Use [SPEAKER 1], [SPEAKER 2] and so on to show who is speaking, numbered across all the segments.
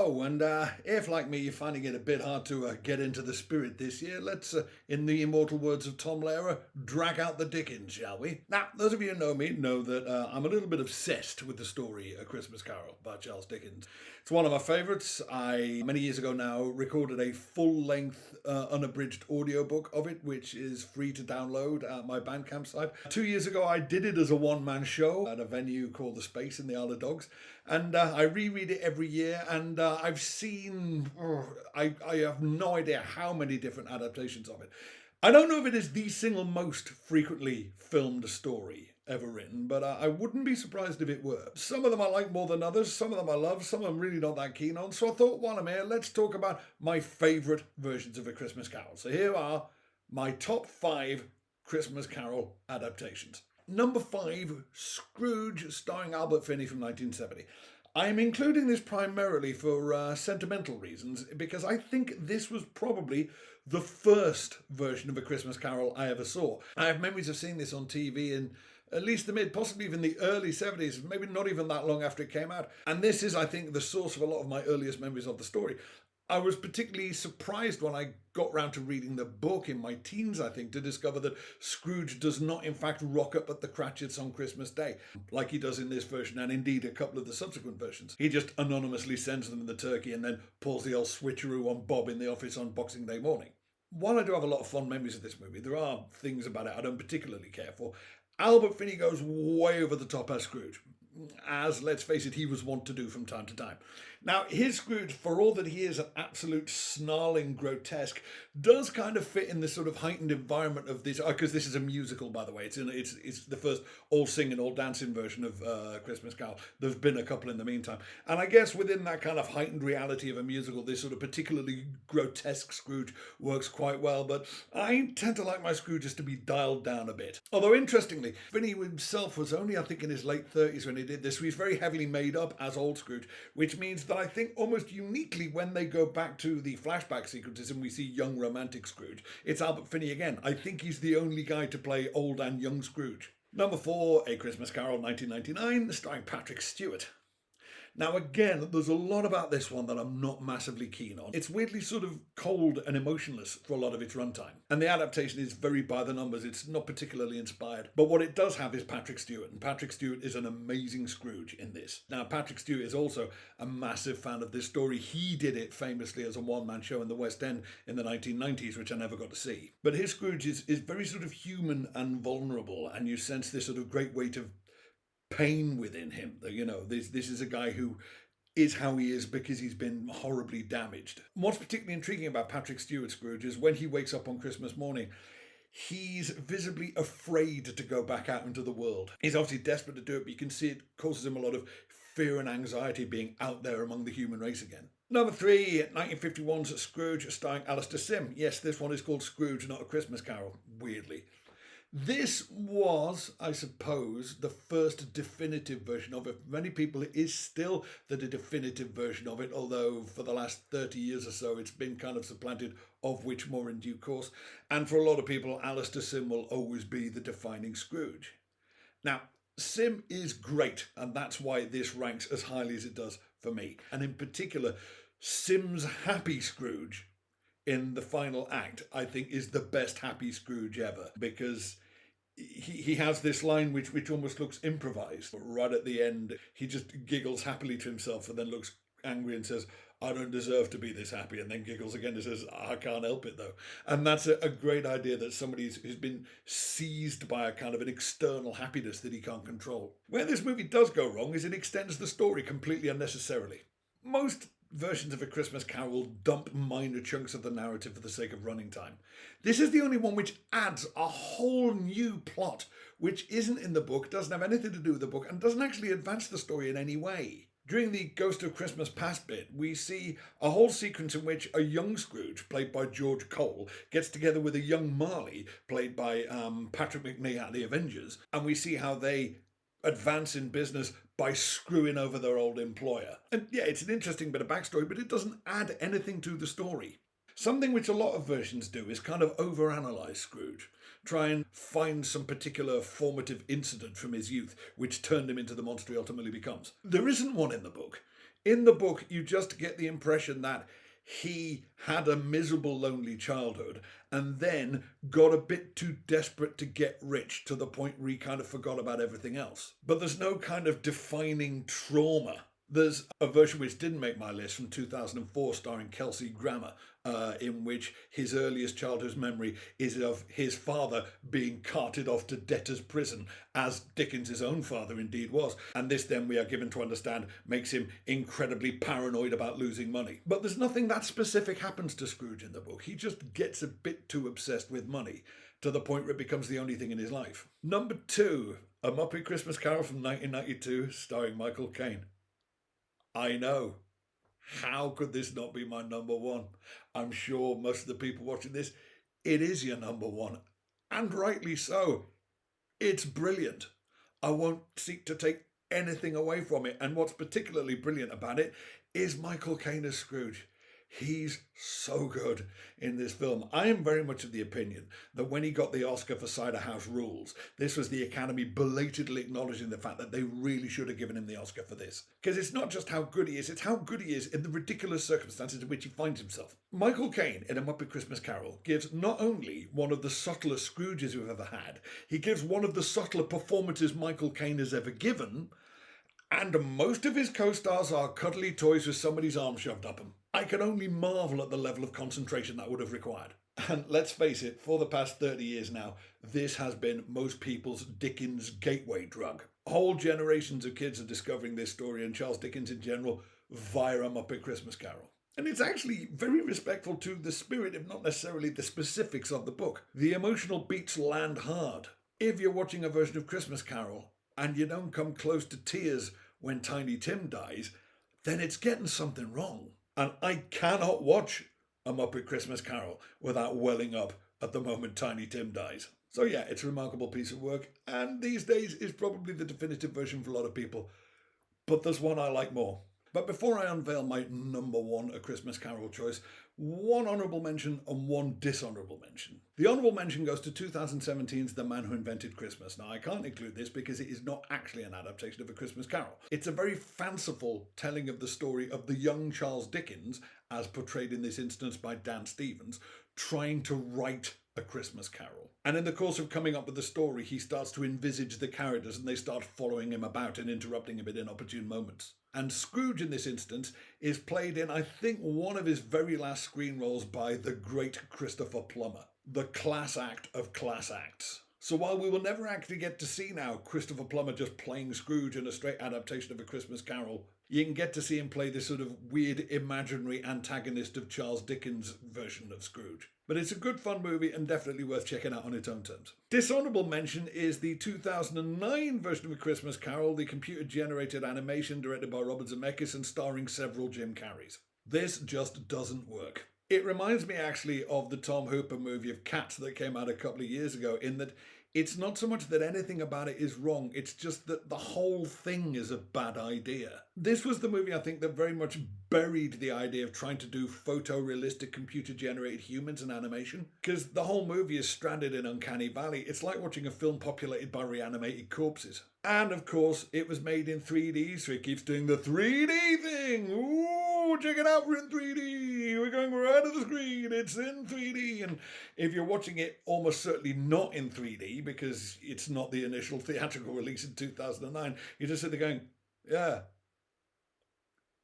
[SPEAKER 1] Hello, and if, like me, you're finding it a bit hard to get into the spirit this year, let's, in the immortal words of Tom Lehrer, drag out the Dickens, shall we? Now, those of you who know me know that I'm a little bit obsessed with the story A Christmas Carol by Charles Dickens. It's one of my favourites. I, many years ago now, recorded a full-length, unabridged audiobook of it, which is free to download at my Bandcamp site. 2 years ago, I did it as a one-man show at a venue called The Space in the Isle of Dogs. And I reread it every year, and I've seen, I have no idea how many different adaptations of it. I don't know if it is the single most frequently filmed story ever written, but I wouldn't be surprised if it were. Some of them I like more than others, some of them I love, some of them really not that keen on. So I thought, while I'm here, let's talk about my favourite versions of A Christmas Carol. So here are my top 5 Christmas Carol adaptations. Number 5, Scrooge, starring Albert Finney from 1970. I'm including this primarily for sentimental reasons, because I think this was probably the first version of A Christmas Carol I ever saw. I have memories of seeing this on TV in at least the mid, possibly even the early 70s, maybe not even that long after it came out. And this is, I think, the source of a lot of my earliest memories of the story. I was particularly surprised when I got round to reading the book in my teens, I think, to discover that Scrooge does not in fact rock up at the Cratchits on Christmas Day, like he does in this version and indeed a couple of the subsequent versions. He just anonymously sends them the turkey and then pulls the old switcheroo on Bob in the office on Boxing Day morning. While I do have a lot of fond memories of this movie, there are things about it I don't particularly care for. Albert Finney goes way over the top as Scrooge, as, let's face it, he was wont to do from time to time. Now, his Scrooge, for all that he is an absolute snarling grotesque, does kind of fit in this sort of heightened environment of this, because this is a musical, by the way. It's the first all singing, all dancing version of Christmas Carol. There's been a couple in the meantime. And I guess within that kind of heightened reality of a musical, this sort of particularly grotesque Scrooge works quite well. But I tend to like my Scrooges to be dialed down a bit. Although, interestingly, Finney himself was only, I think, in his late 30s when he did this. So he's very heavily made up as old Scrooge, which means that I think almost uniquely when they go back to the flashback sequences and we see young romantic Scrooge, it's Albert Finney again. I think he's the only guy to play old and young Scrooge. Number 4, A Christmas Carol 1999, starring Patrick Stewart. Now again, there's a lot about this one that I'm not massively keen on. It's weirdly sort of cold and emotionless for a lot of its runtime. And the adaptation is very by the numbers, it's not particularly inspired. But what it does have is Patrick Stewart, and Patrick Stewart is an amazing Scrooge in this. Now Patrick Stewart is also a massive fan of this story. He did it famously as a one-man show in the West End in the 1990s, which I never got to see. But his Scrooge is very sort of human and vulnerable, and you sense this sort of great weight of pain within him. You know, this is a guy who is how he is because he's been horribly damaged. What's particularly intriguing about Patrick Stewart's Scrooge is when he wakes up on Christmas morning, he's visibly afraid to go back out into the world. He's obviously desperate to do it, but you can see it causes him a lot of fear and anxiety being out there among the human race again. Number 3, 1951's Scrooge, starring Alistair Sim. Yes, this one is called Scrooge, not A Christmas Carol, weirdly. This was, I suppose, the first definitive version of it. For many people, it is still the definitive version of it, although for the last 30 years or so, it's been kind of supplanted, of which more in due course. And for a lot of people, Alistair Sim will always be the defining Scrooge. Now, Sim is great, and that's why this ranks as highly as it does for me. And in particular, Sim's happy Scrooge in the final act, I think, is the best happy Scrooge ever, because he has this line which almost looks improvised. Right at the end, he just giggles happily to himself and then looks angry and says, "I don't deserve to be this happy," and then giggles again and says, "I can't help it though." And that's a great idea, that somebody who's been seized by a kind of an external happiness that he can't control. Where this movie does go wrong is it extends the story completely unnecessarily. Most versions of A Christmas Carol dump minor chunks of the narrative for the sake of running time. This is the only one which adds a whole new plot which isn't in the book, doesn't have anything to do with the book, and doesn't actually advance the story in any way. During the Ghost of Christmas Past bit, we see a whole sequence in which a young Scrooge, played by George Cole, gets together with a young Marley, played by Patrick Macnee at the Avengers, and we see how they advance in business by screwing over their old employer. And yeah, it's an interesting bit of backstory, but it doesn't add anything to the story. Something which a lot of versions do is kind of overanalyze Scrooge, try and find some particular formative incident from his youth which turned him into the monster he ultimately becomes. There isn't one in the book. In the book, you just get the impression that he had a miserable, lonely childhood and then got a bit too desperate to get rich to the point where he kind of forgot about everything else. But there's no kind of defining trauma. There's a version which didn't make my list from 2004 starring Kelsey Grammer, in which his earliest childhood memory is of his father being carted off to debtor's prison, as Dickens' own father indeed was. And this, then, we are given to understand, makes him incredibly paranoid about losing money. But there's nothing that specific happens to Scrooge in the book. He just gets a bit too obsessed with money, to the point where it becomes the only thing in his life. Number 2, A Muppet Christmas Carol from 1992, starring Michael Caine. I know. How could this not be my number 1? I'm sure most of the people watching this, it is your number 1. And rightly so. It's brilliant. I won't seek to take anything away from it. And what's particularly brilliant about it is Michael Caine as Scrooge. He's so good in this film. I am very much of the opinion that when he got the Oscar for Cider House Rules, this was the Academy belatedly acknowledging the fact that they really should have given him the Oscar for this. Because it's not just how good he is, it's how good he is in the ridiculous circumstances in which he finds himself. Michael Caine in A Muppet Christmas Carol gives not only one of the subtlest Scrooges we've ever had, he gives one of the subtler performances Michael Caine has ever given, and most of his co-stars are cuddly toys with somebody's arm shoved up them. I can only marvel at the level of concentration that would have required. And let's face it, for the past 30 years now, this has been most people's Dickens gateway drug. Whole generations of kids are discovering this story and Charles Dickens in general via A Muppet Christmas Carol. And it's actually very respectful to the spirit, if not necessarily the specifics of the book. The emotional beats land hard. If you're watching a version of Christmas Carol and you don't come close to tears when Tiny Tim dies, then it's getting something wrong. And I cannot watch A Muppet Christmas Carol without welling up at the moment Tiny Tim dies. So yeah, it's a remarkable piece of work, and these days is probably the definitive version for a lot of people. But there's one I like more. But before I unveil my number 1 A Christmas Carol choice, one honourable mention and one dishonourable mention. The honourable mention goes to 2017's The Man Who Invented Christmas. Now, I can't include this because it is not actually an adaptation of A Christmas Carol. It's a very fanciful telling of the story of the young Charles Dickens, as portrayed in this instance by Dan Stevens, trying to write A Christmas Carol. And in the course of coming up with the story, he starts to envisage the characters and they start following him about and interrupting him at inopportune moments. And Scrooge in this instance is played in, I think, one of his very last screen roles by the great Christopher Plummer, the class act of class acts. So while we will never actually get to see now Christopher Plummer just playing Scrooge in a straight adaptation of A Christmas Carol, you can get to see him play this sort of weird imaginary antagonist of Charles Dickens' version of Scrooge. But it's a good fun movie and definitely worth checking out on its own terms. Dishonourable mention is the 2009 version of A Christmas Carol, the computer-generated animation directed by Robert Zemeckis and starring several Jim Carreys. This just doesn't work. It reminds me actually of the Tom Hooper movie of Cats that came out a couple of years ago, in that it's not so much that anything about it is wrong, it's just that the whole thing is a bad idea. This was the movie, I think, that very much buried the idea of trying to do photorealistic computer-generated humans in animation, because the whole movie is stranded in Uncanny Valley. It's like watching a film populated by reanimated corpses. And of course, it was made in 3D, so it keeps doing the 3D thing. Ooh, check it out, we're in 3D. We're going right to the screen. It's in 3D. And if you're watching it almost certainly not in 3D, because it's not the initial theatrical release in 2009, you just sit there going, yeah,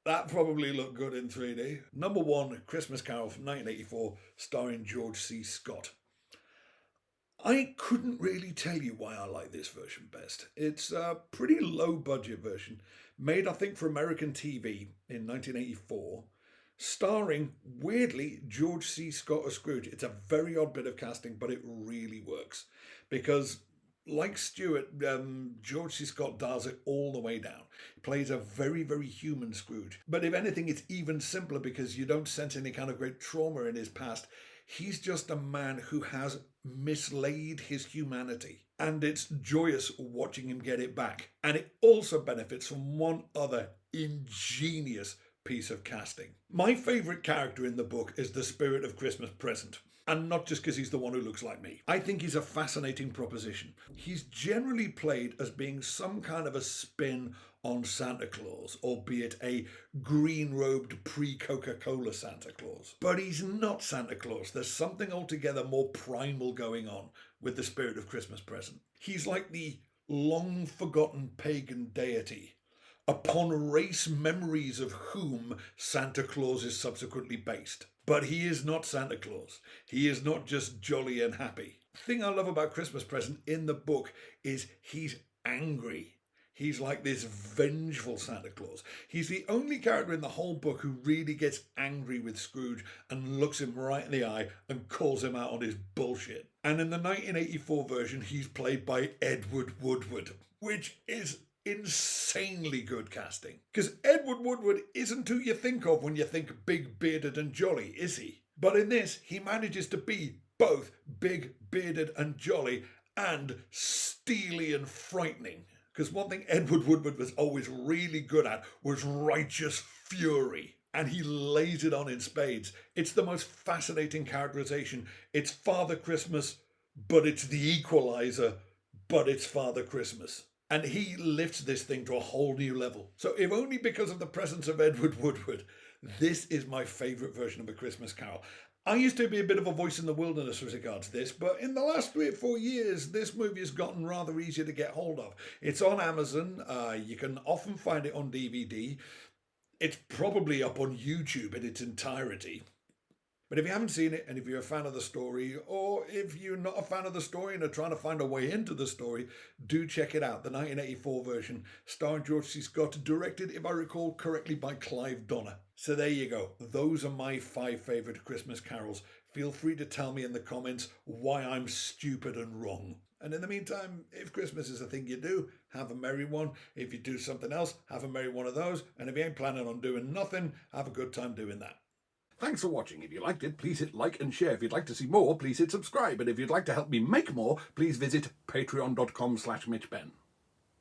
[SPEAKER 1] that probably looked good in 3D. Number 1, Christmas Carol from 1984, starring George C. Scott. I couldn't really tell you why I like this version best. It's a pretty low budget version, made I think for American TV in 1984, starring, weirdly, George C. Scott as Scrooge. It's a very odd bit of casting, but it really works. Because, like Stewart, George C. Scott dials it all the way down. He plays a very, very human Scrooge. But if anything, it's even simpler because you don't sense any kind of great trauma in his past. He's just a man who has mislaid his humanity. And it's joyous watching him get it back. And it also benefits from one other ingenious piece of casting. My favourite character in the book is the Spirit of Christmas Present. And not just because he's the one who looks like me. I think he's a fascinating proposition. He's generally played as being some kind of a spin on Santa Claus, albeit a green-robed pre-Coca-Cola Santa Claus. But he's not Santa Claus. There's something altogether more primal going on with the spirit of Christmas present. He's like the long-forgotten pagan deity upon race memories of whom Santa Claus is subsequently based. But he is not Santa Claus. He is not just jolly and happy. The thing I love about Christmas Present in the book is he's angry. He's like this vengeful Santa Claus. He's the only character in the whole book who really gets angry with Scrooge and looks him right in the eye and calls him out on his bullshit. And in the 1984 version, he's played by Edward Woodward, which is insanely good casting. Because Edward Woodward isn't who you think of when you think big, bearded and jolly, is he? But in this, he manages to be both big, bearded and jolly and steely and frightening. Because one thing Edward Woodward was always really good at was righteous fury. And he lays it on in spades. It's the most fascinating characterization. It's Father Christmas, but it's the equalizer, but it's Father Christmas. And he lifts this thing to a whole new level. So if only because of the presence of Edward Woodward, this is my favourite version of A Christmas Carol. I used to be a bit of a voice in the wilderness with regards to this, but in the last 3 or 4 years, this movie has gotten rather easier to get hold of. It's on Amazon. You can often find it on DVD. It's probably up on YouTube in its entirety. But if you haven't seen it, and if you're a fan of the story, or if you're not a fan of the story and are trying to find a way into the story, do check it out. The 1984 version, starring George C. Scott, directed, if I recall correctly, by Clive Donner. So there you go. Those are my 5 favourite Christmas carols. Feel free to tell me in the comments why I'm stupid and wrong. And in the meantime, if Christmas is a thing you do, have a merry one. If you do something else, have a merry one of those. And if you ain't planning on doing nothing, have a good time doing that.
[SPEAKER 2] Thanks for watching. If you liked it, please hit like and share. If you'd like to see more, please hit subscribe. And if you'd like to help me make more, please visit patreon.com/MitchBen.